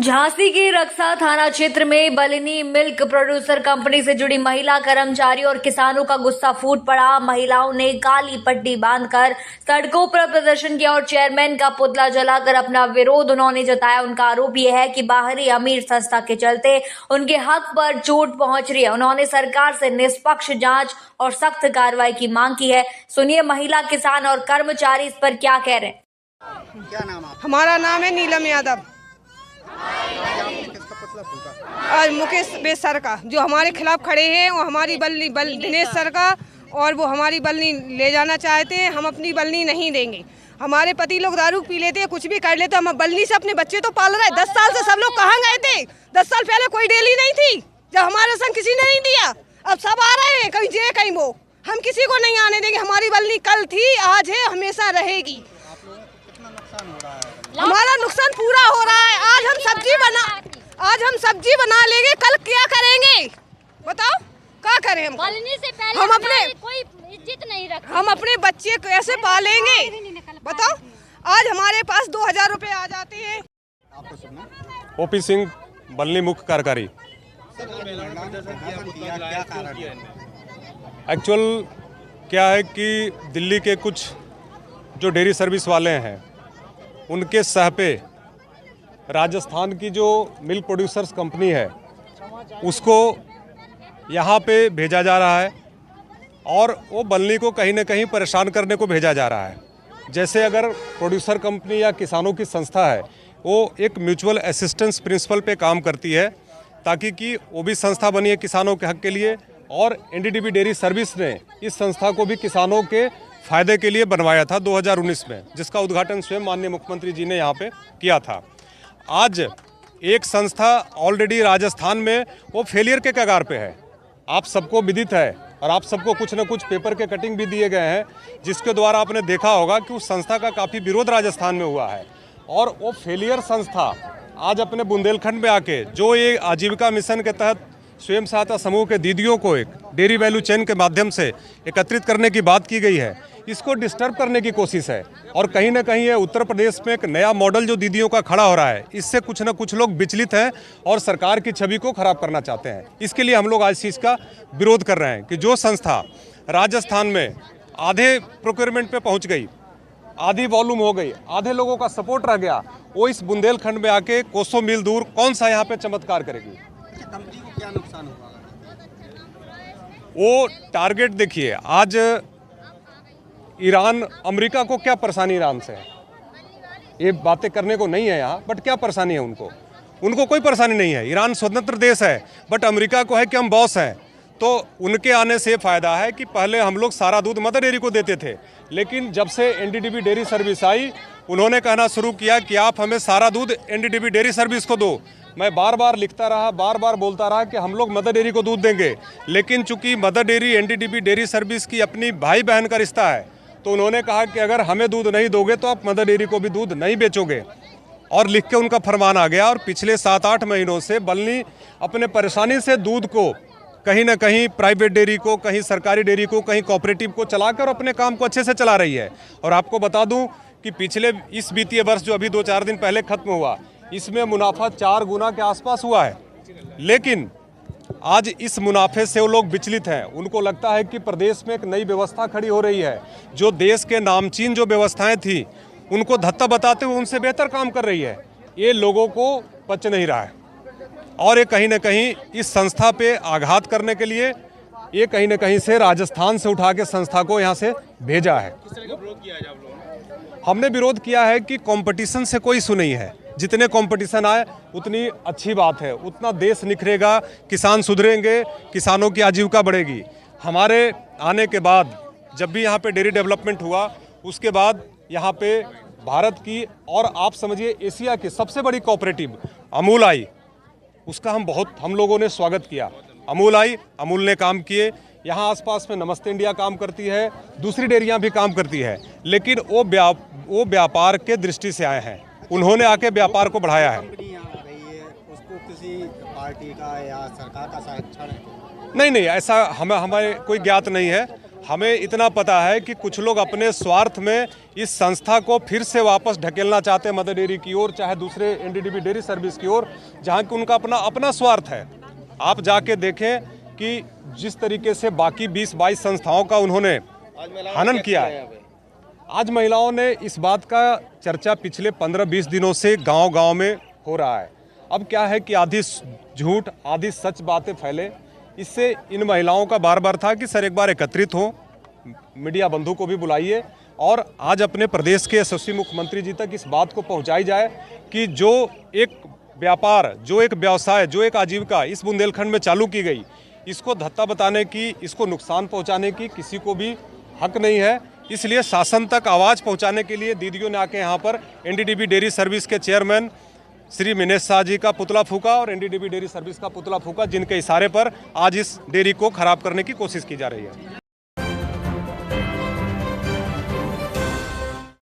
झांसी के रक्सा थाना क्षेत्र में बलिनी मिल्क प्रोड्यूसर कंपनी से जुड़ी महिला कर्मचारियों और किसानों का गुस्सा फूट पड़ा। महिलाओं ने काली पट्टी बांधकर सड़कों पर प्रदर्शन किया और चेयरमैन का पुतला जलाकर अपना विरोध उन्होंने जताया। उनका आरोप यह है कि बाहरी अमीर संस्था के चलते उनके हक पर चोट पहुंच रही है। उन्होंने सरकार से निष्पक्ष जाँच और सख्त कार्रवाई की मांग की है। सुनिए महिला, किसान और कर्मचारी इस पर क्या कह रहे हैं। क्या नाम है? हमारा नाम है नीलम यादव। और मुकेश बेस सर का जो हमारे खिलाफ खड़े हैं, वो हमारी बल्ली दिनेश सर का, और वो हमारी बल्ली ले जाना चाहते हैं। हम अपनी बल्ली नहीं देंगे। हमारे पति लोग दारू पी लेते हैं, कुछ भी कर लेते हैं, हम बल्ली से अपने बच्चे तो पाल रहे हैं। 10 साल से सब लोग कहाँ गए थे? 10 साल पहले कोई डेली नहीं थी जब हमारा संग किसी ने नहीं दिया। अब सब आ रहे हैं, कहीं जे कहीं वो। हम किसी को नहीं आने देंगे। हमारी बल्ली कल थी, आज है, हमेशा रहेगी। हमारा नुकसान पूरा हो रहा है। आज हम सब्जी बना लेंगे, कल क्या करेंगे बताओ? क्या करें हम? से पहले हम अपने कोई इज्जत नहीं रखते। हम अपने बच्चे कैसे पालेंगे बताओ? आज हमारे पास 2000 रुपए आ जाते हैं। ओपी सिंह, बल्ली मुख्य कार्यकारी। एक्चुअल क्या है कि दिल्ली के कुछ जो डेयरी सर्विस वाले हैं, उनके सह पे राजस्थान की जो मिल्क प्रोड्यूसर्स कंपनी है उसको यहाँ पे भेजा जा रहा है और वो बल्ली को कहीं ना कहीं परेशान करने को भेजा जा रहा है। जैसे अगर प्रोड्यूसर कंपनी या किसानों की संस्था है, वो एक म्यूचुअल असिस्टेंस प्रिंसिपल पे काम करती है ताकि कि वो भी संस्था बनी है किसानों के हक के लिए, और एनडीडीबी डेयरी सर्विस ने इस संस्था को भी किसानों के फायदे के लिए बनवाया था 2019 में, जिसका उद्घाटन स्वयं माननीय मुख्यमंत्री जी ने यहाँ पे किया था। आज एक संस्था ऑलरेडी राजस्थान में वो फेलियर के कगार पे है, आप सबको विदित है, और आप सबको कुछ न कुछ पेपर के कटिंग भी दिए गए हैं, जिसके द्वारा आपने देखा होगा कि उस संस्था का काफ़ी विरोध राजस्थान में हुआ है। और वो फेलियर संस्था आज अपने बुंदेलखंड में आके जो ये आजीविका मिशन के तहत स्वयं सहायता समूह के दीदियों को एक डेयरी वैल्यू चेन के माध्यम से एकत्रित करने की बात की गई है, इसको डिस्टर्ब करने की कोशिश है। और कहीं ना कहीं ये उत्तर प्रदेश में एक नया मॉडल जो दीदियों का खड़ा हो रहा है, इससे कुछ ना कुछ लोग विचलित हैं और सरकार की छवि को खराब करना चाहते हैं। इसके लिए हम लोग आज चीज़ का विरोध कर रहे हैं कि जो संस्था राजस्थान में आधे प्रोक्योरमेंट पे पहुँच गई, आधी वॉल्यूम हो गई, आधे लोगों का सपोर्ट रह गया, वो इस बुंदेलखंड में आके कोसों मील दूर कौन सा यहाँ पे चमत्कार करेगी? कंपनी को क्या नुकसान होगा? वो टारगेट देखिए, आज ईरान, अमेरिका को क्या परेशानी ईरान से है? ये बातें करने को नहीं है यहाँ, बट क्या परेशानी है उनको? उनको कोई परेशानी नहीं है। ईरान स्वतंत्र देश है, बट अमेरिका को है कि हम बॉस हैं। तो उनके आने से फ़ायदा है कि पहले हम लोग सारा दूध मदर डेयरी को देते थे, लेकिन जब से एनडीडीबी डेयरी सर्विस आई, उन्होंने कहना शुरू किया कि आप हमें सारा दूध एनडीडीबी डेयरी सर्विस को दो। मैं बार बार लिखता रहा, बार बार बोलता रहा कि हम लोग मदर डेयरी को दूध देंगे, लेकिन चूंकि mother dairy NDDB dairy service की अपनी भाई बहन का रिश्ता है, तो उन्होंने कहा कि अगर हमें दूध नहीं दोगे तो आप मदर डेयरी को भी दूध नहीं बेचोगे, और लिख के उनका फरमान आ गया। और पिछले 7-8 महीनों से बल्ली अपने परेशानी से दूध को कहीं ना कहीं प्राइवेट डेयरी को, कहीं सरकारी डेयरी को, कहीं कोऑपरेटिव को चलाकर अपने काम को अच्छे से चला रही है। और आपको बता दूं कि पिछले इस वित्तीय वर्ष जो अभी 2-4 दिन पहले खत्म हुआ, इसमें मुनाफा 4 गुना के आसपास हुआ है। लेकिन आज इस मुनाफे से वो लोग विचलित हैं। उनको लगता है कि प्रदेश में एक नई व्यवस्था खड़ी हो रही है, जो देश के नामचीन जो व्यवस्थाएं थी उनको धत्ता बताते हुए उनसे बेहतर काम कर रही है। ये लोगों को पच नहीं रहा है, और ये कहीं ना कहीं इस संस्था पे आघात करने के लिए ये कहीं ना कहीं से राजस्थान से उठा के संस्था को यहाँ से भेजा है। हमने विरोध किया है कि कंपटीशन से कोई इशू नहीं है, जितने कंपटीशन आए उतनी अच्छी बात है, उतना देश निखरेगा, किसान सुधरेंगे, किसानों की आजीविका बढ़ेगी। हमारे आने के बाद जब भी यहाँ पे डेयरी डेवलपमेंट हुआ, उसके बाद यहाँ पे भारत की और आप समझिए एशिया की सबसे बड़ी कोऑपरेटिव अमूल आई, उसका हम लोगों ने स्वागत किया। अमूल आई, अमूल ने काम किए। यहाँ आसपास में नमस्ते इंडिया काम करती है, दूसरी डेयरियाँ भी काम करती है, लेकिन वो व्यापार के दृष्टि से आए हैं, उन्होंने आके व्यापार को बढ़ाया है। उसको किसी पार्टी का या सरकार का संरक्षण है? नहीं, ऐसा हमें कोई ज्ञात नहीं है। हमें इतना पता है कि कुछ लोग अपने स्वार्थ में इस संस्था को फिर से वापस ढकेलना चाहते हैं मदर डेयरी की ओर, चाहे दूसरे एनडीडीबी डेयरी सर्विस की ओर, जहां कि उनका अपना स्वार्थ है। आप जाके देखें कि जिस तरीके से बाकी 20-22 संस्थाओं का उन्होंने हनन किया है। आज महिलाओं ने इस बात का चर्चा पिछले 15-20 दिनों से गांव-गांव में हो रहा है। अब क्या है कि आधी झूठ आधी सच बातें फैले, इससे इन महिलाओं का बार बार था कि सर एक बार एकत्रित हो, मीडिया बंधु को भी बुलाइए और आज अपने प्रदेश के यशस्वी मुख्यमंत्री जी तक इस बात को पहुंचाई जाए कि जो एक व्यापार, जो एक व्यवसाय, जो एक आजीविका इस बुंदेलखंड में चालू की गई, इसको धत्ता बताने की, इसको नुकसान पहुंचाने की किसी को भी हक नहीं है। इसलिए शासन तक आवाज़ पहुंचाने के लिए दीदियों ने आके यहाँ पर एनडीडीबी डेयरी सर्विस के चेयरमैन श्री मिनेश शाह जी का पुतला फूका और एनडीडीबी डेयरी सर्विस का पुतला फूका, जिनके इशारे पर आज इस डेयरी को खराब करने की कोशिश की जा रही है।